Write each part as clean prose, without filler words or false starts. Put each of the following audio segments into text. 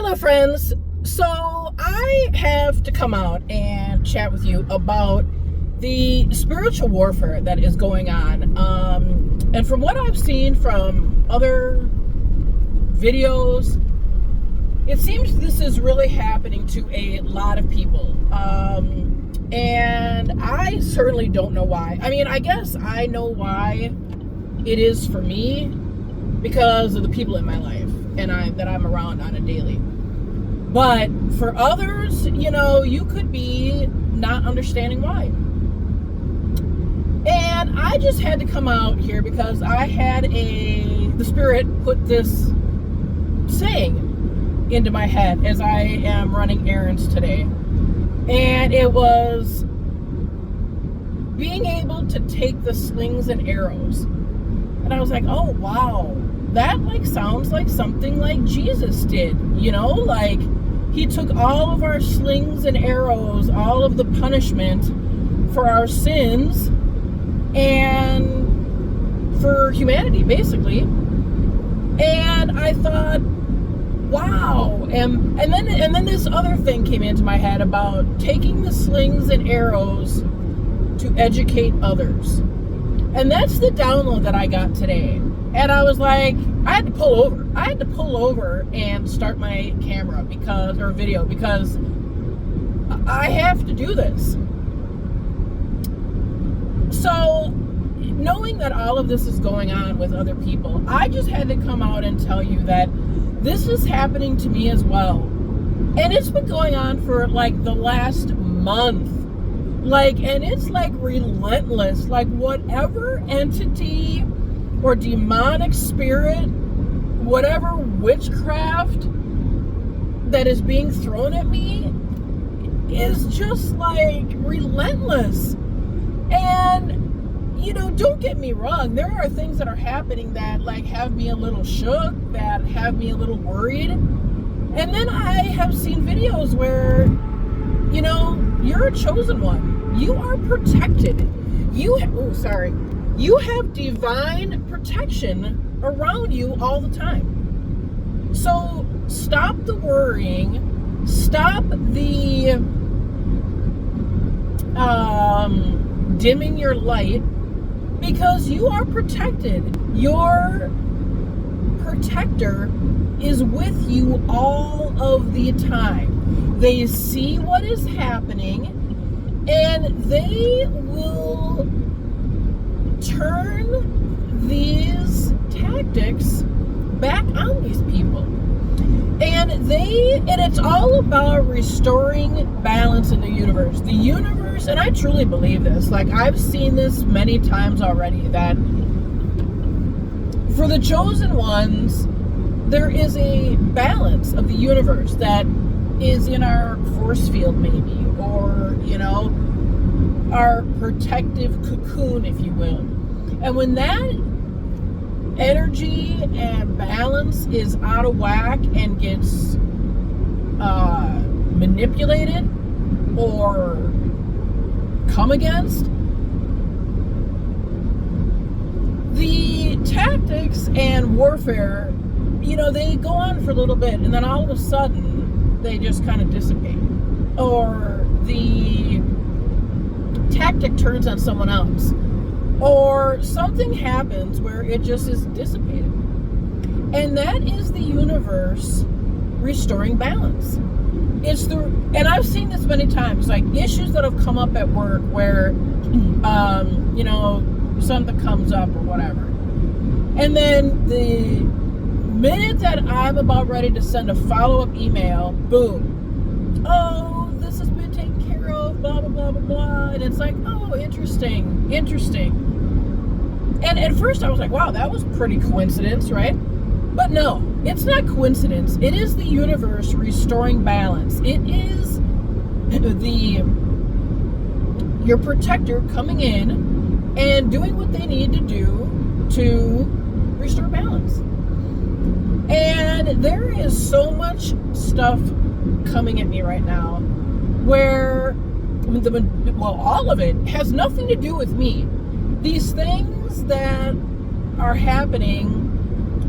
Hello, friends. So I have to come out and chat with you about the spiritual warfare that is going on. And from what I've seen from other videos, it seems this is really happening to a lot of people. And I certainly don't know why. I mean, I guess I know why it is for me because of the people in my life and that I'm around on a daily. But for others, you could be not understanding why. And I just had to come out here because I had the Spirit put this saying into my head as I am running errands today. And it was being able to take the slings and arrows. And I was like, oh, wow. That sounds like something like Jesus did, like he took all of our slings and arrows, all of the punishment for our sins and for humanity, basically. And I thought, wow. And then this other thing came into my head about taking the slings and arrows to educate others. And that's the download that I got today. And I was like, I had to pull over and start my camera or video because I have to do this. So knowing that all of this is going on with other people, I just had to come out and tell you that this is happening to me as well. And it's been going on for the last month. And it's relentless. Whatever entity or demonic spirit, whatever witchcraft that is being thrown at me is just relentless. And don't get me wrong, there are things that are happening that have me a little shook, that have me a little worried. And then I have seen videos where you're a chosen one. You are protected. You have divine protection around you all the time. So stop the worrying. Stop the dimming your light, because you are protected. Your protector is with you all of the time. They see what is happening and they will turn these tactics back on these people. And it's all about restoring balance in the universe. The universe, and I truly believe this, I've seen this many times already, that for the chosen ones, there is a balance of the universe that is in our force field, maybe, or, our protective cocoon, if you will. And when that energy and balance is out of whack and gets manipulated or come against, the tactics and warfare, they go on for a little bit and then all of a sudden they just kind of dissipate, or the tactic turns on someone else, or something happens where it just is dissipated. And that is the universe restoring balance. And I've seen this many times, issues that have come up at work where, something comes up or whatever. And then the minute that I'm about ready to send a follow-up email, boom. Oh, this has been taken care of, blah, blah, blah, blah, blah. And it's oh, interesting. And at first I was like, wow, that was pretty coincidence, right? But no, it's not coincidence. It is the universe restoring balance. It is your protector coming in and doing what they need to do to restore balance. And there is so much stuff coming at me right now where, all of it has nothing to do with me. These things that are happening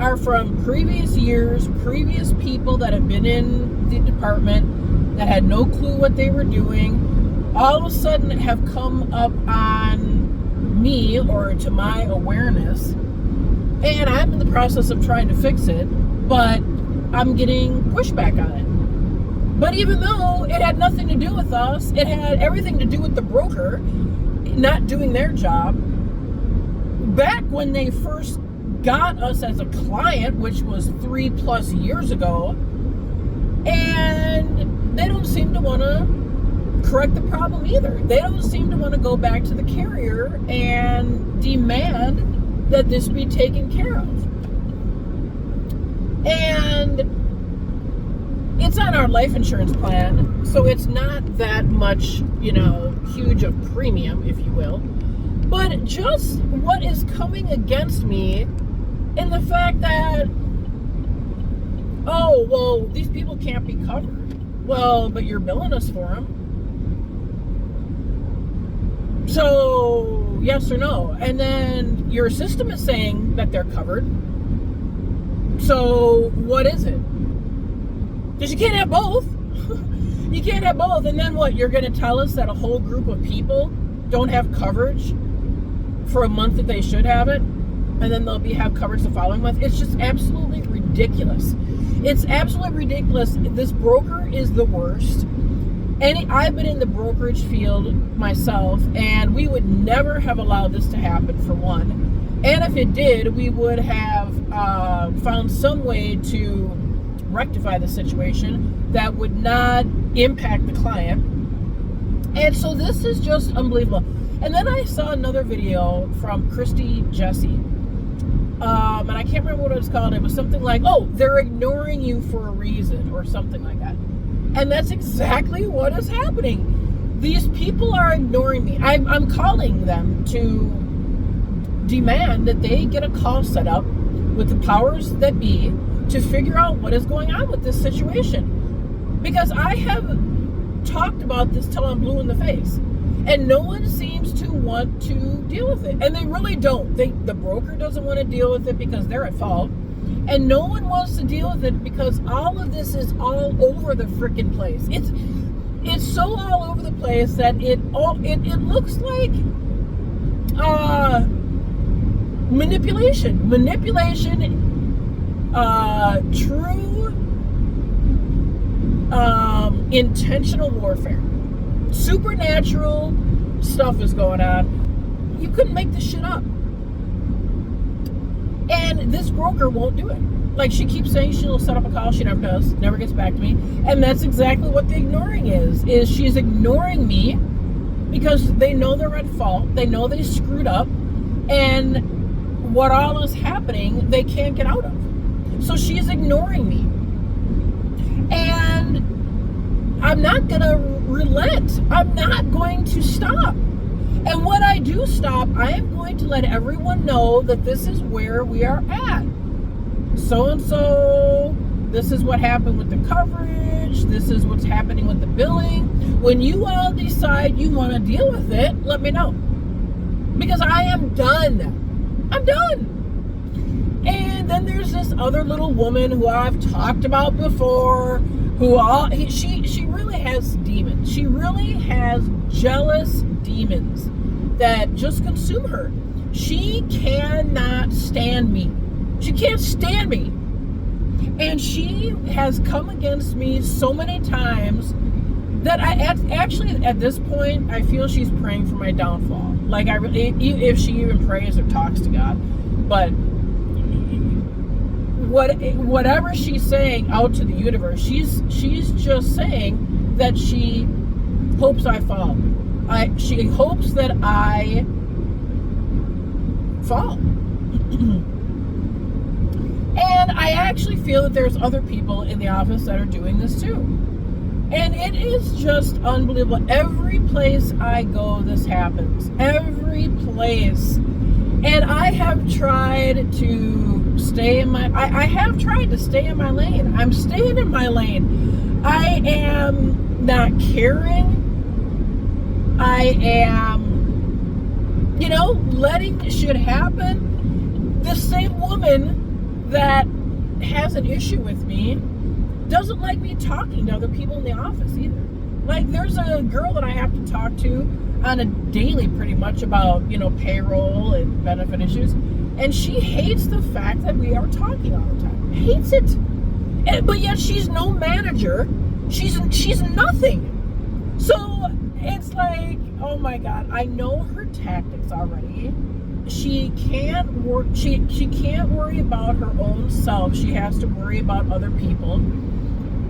are from previous years, previous people that have been in the department that had no clue what they were doing, all of a sudden have come up on me or to my awareness, and I'm in the process of trying to fix it, but I'm getting pushback on it. But even though it had nothing to do with us, it had everything to do with the broker not doing their job. Back when they first got us as a client, which was 3+ years ago, and they don't seem to want to correct the problem either. They don't seem to want to go back to the carrier and demand that this be taken care of. And it's on our life insurance plan, so it's not that much, huge of premium, if you will. But just what is coming against me in the fact that, oh, well, these people can't be covered. Well, but you're billing us for them. So, yes or no? And then your system is saying that they're covered. So, what is it? Because you can't have both. You can't have both. And then what? You're going to tell us that a whole group of people don't have coverage for a month that they should have it, and then they'll have coverage the following month? It's just absolutely ridiculous. It's absolutely ridiculous. This broker is the worst. And I've been in the brokerage field myself, and we would never have allowed this to happen, for one. And if it did, we would have found some way to rectify the situation that would not impact the client. And so this is just unbelievable. And then I saw another video from Christy Jesse. And I can't remember what it was called. It was something like, oh, they're ignoring you for a reason, or something like that. And that's exactly what is happening. These people are ignoring me. I'm calling them to demand that they get a call set up with the powers that be to figure out what is going on with this situation. Because I have talked about this till I'm blue in the face, and no one seems to want to deal with it. And they really don't. The broker doesn't want to deal with it because they're at fault. And no one wants to deal with it because all of this is all over the freaking place. It's so all over the place that it looks like manipulation, true intentional warfare. Supernatural stuff is going on. You couldn't make this shit up. And this broker won't do it. Like, she keeps saying she'll set up a call. She never does. Never gets back to me. And that's exactly what the ignoring is she's ignoring me because they know they're at fault. They know they screwed up. And what all is happening, they can't get out of. So she's ignoring me. And I'm not going to relent. I'm not going to stop. And when I do stop, I am going to let everyone know that this is where we are at. So-and-so, this is what happened with the coverage. This is what's happening with the billing. When you all decide you want to deal with it, let me know. Because I am done. I'm done. And then there's this other little woman who I've talked about before, she really has demons. She really has jealous demons that just consume her. She cannot stand me. She can't stand me. And she has come against me so many times that actually at this point, I feel she's praying for my downfall. Like, if she even prays or talks to God. But whatever she's saying out to the universe, she's just saying that she hopes I fall. She hopes that I fall. And I actually feel that there's other people in the office that are doing this too. And it is just unbelievable. Every place I go, this happens. Every place. And I have tried to stay in my... I have tried to stay in my lane. I'm staying in my lane. I am not caring. I am, letting shit happen. The same woman that has an issue with me doesn't like me talking to other people in the office either. Like, there's a girl that I have to talk to on a daily pretty much about, payroll and benefit issues. And she hates the fact that we are talking all the time. Hates it. But yet she's no manager. She's nothing. So it's like, oh my God, I know her tactics already. She can't work. She can't worry about her own self. She has to worry about other people.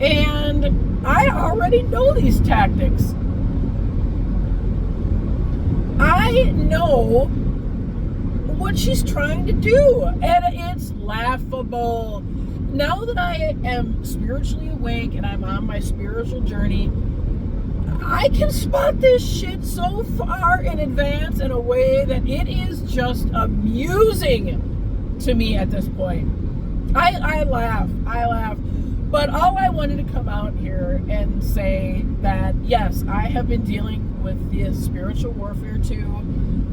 And I already know these tactics. I know what she's trying to do, and it's laughable. Now that I am spiritually awake and I'm on my spiritual journey, I can spot this shit so far in advance in a way that it is just amusing to me at this point. I laugh. But all I wanted to come out here and say that, yes, I have been dealing with this spiritual warfare too.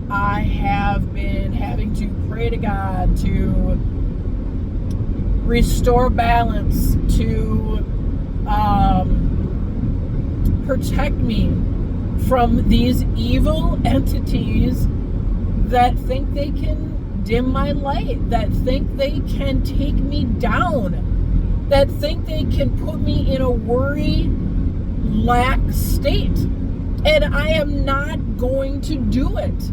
I have been having to pray to God to restore balance, to protect me from these evil entities that think they can dim my light, that think they can take me down, that think they can put me in a worry, lack state. And I am not going to do it.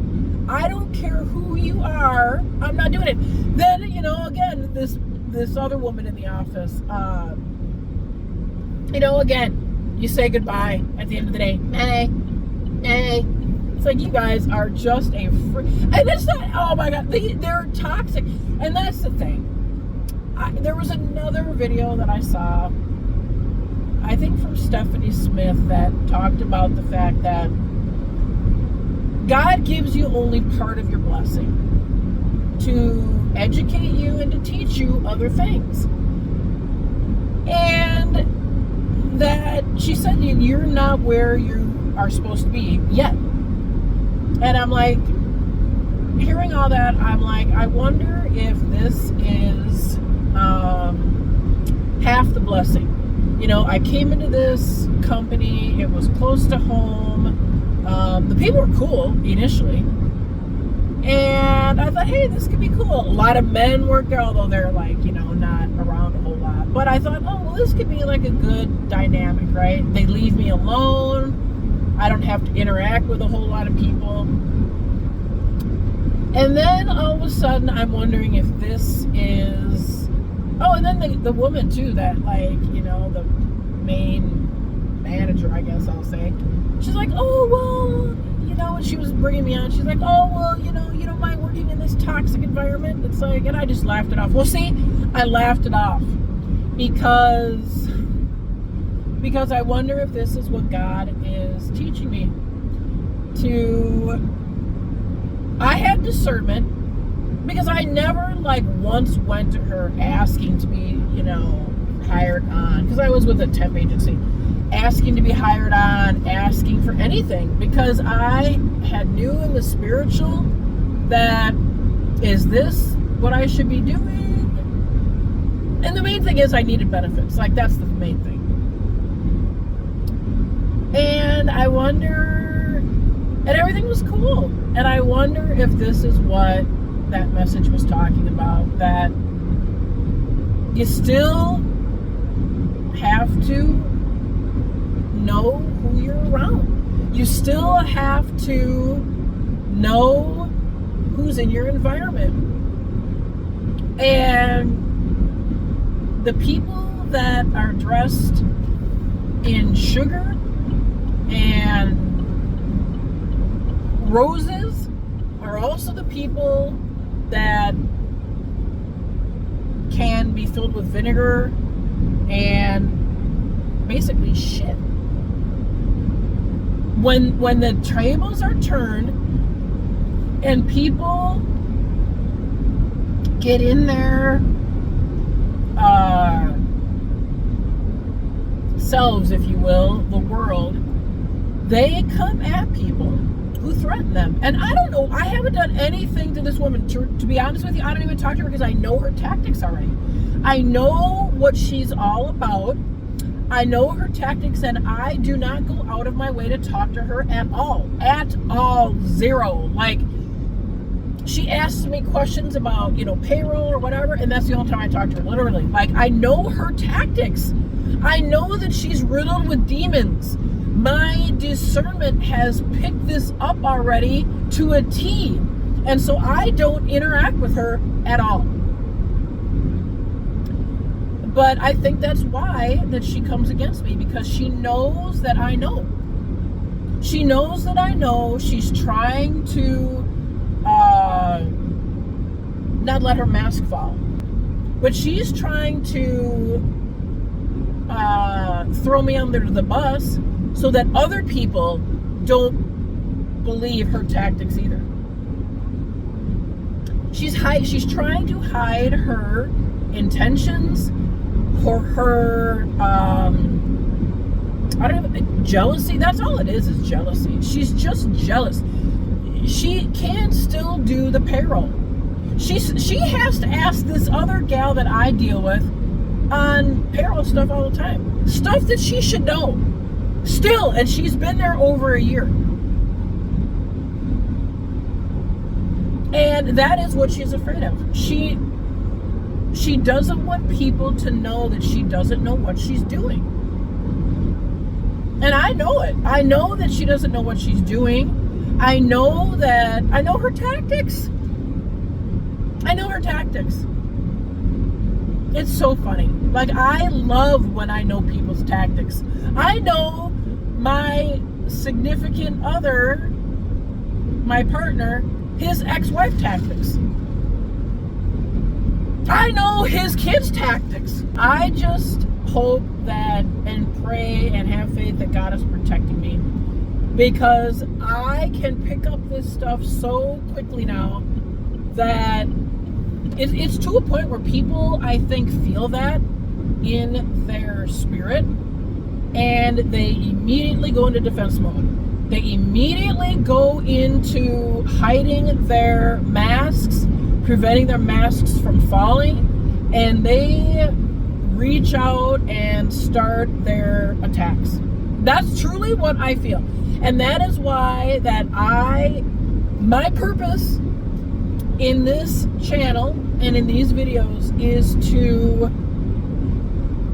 I don't care who you are. I'm not doing it. Then, again, this other woman in the office, again, you say goodbye at the end of the day. Hey. It's like, you guys are just a freak. And it's not, oh my God, they're toxic. And that's the thing. There was another video that I saw, I think from Stephanie Smith, that talked about the fact that God gives you only part of your blessing to educate you and to teach you other things. And that she said you're not where you are supposed to be yet. And I'm like, hearing all that, I'm like, I wonder if this is half the blessing. I came into this company, it was close to home. The people were cool initially. And I thought, hey, this could be cool. A lot of men work there, although they're like, not around a whole lot. But I thought, oh, well, this could be like a good dynamic, right? They leave me alone. I don't have to interact with a whole lot of people. And then all of a sudden, I'm wondering if this is... Oh, and then the woman, too, that, the main manager, I guess I'll say. She's like, oh, well, and she was bringing me on. She's like, oh, well, you don't mind working in this toxic environment? It's like, and I just laughed it off. Well, see, I laughed it off because I wonder if this is what God is teaching me. I had discernment because I never once went to her asking to be, hired on, because I was with a temp agency, asking to be hired on, asking for anything, because I had knew in the spiritual that, is this what I should be doing? And the main thing is I needed benefits. That's the main thing. And I wonder, and everything was cool. And I wonder if this is what that message was talking about, that you still have to know who you're around. You still have to know who's in your environment. And the people that are dressed in sugar and roses are also the people that can be filled with vinegar and basically shit. When the tables are turned and people get in their selves, if you will, the world, they come at people who threatened them. And I don't know, I haven't done anything to this woman. To be honest with you, I don't even talk to her because I know her tactics already. I know what she's all about. I know her tactics, and I do not go out of my way to talk to her at all. At all. Zero. Like, she asks me questions about, payroll or whatever, and that's the only time I talk to her, literally. Like, I know her tactics. I know that she's riddled with demons. My discernment has picked this up already to a T. And so I don't interact with her at all. But I think that's why that she comes against me, because she knows that I know. She knows that I know. She's trying to not let her mask fall. But she's trying to throw me under the bus so that other people don't believe her tactics either. She's trying to hide her intentions, or her I don't know, jealousy. That's all it is jealousy. She's just jealous. She can still do the payroll. She has to ask this other gal that I deal with on payroll stuff all the time. Stuff that she should know. Still, and she's been there over a year. And that is what she's afraid of. She doesn't want people to know that she doesn't know what she's doing. And I know it. I know that she doesn't know what she's doing. I know her tactics. I know her tactics. It's so funny. Like, I love when I know people's tactics. I know my significant other, my partner, his ex-wife tactics. I know his kids' tactics. I just hope that and pray and have faith that God is protecting me, because I can pick up this stuff so quickly now that it's to a point where people, I think, feel that in their spirit, and they immediately go into defense mode. They immediately go into hiding their masks, preventing their masks from falling, and they reach out and start their attacks. That's truly what I feel. And that is why that my purpose in this channel and in these videos is to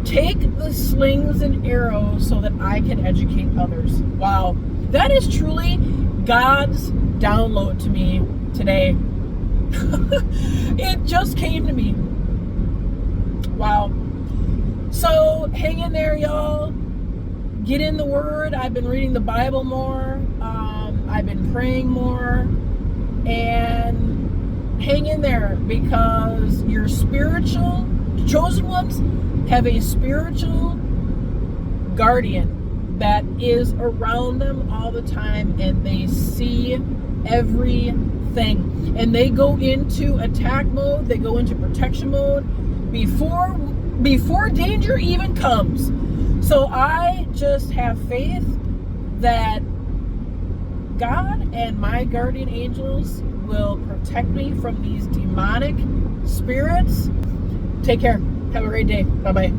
take the slings and arrows so that I can educate others. Wow. That is truly God's download to me today. It just came to me. Wow. So hang in there, y'all. Get in the Word. I've been reading the Bible more. I've been praying more. And hang in there, because your spiritual chosen ones have a spiritual guardian that is around them all the time, and they see everything. And they go into attack mode, they go into protection mode before danger even comes. So I just have faith that God and my guardian angels will protect me from these demonic spirits. Take care. Have a great day. Bye-bye.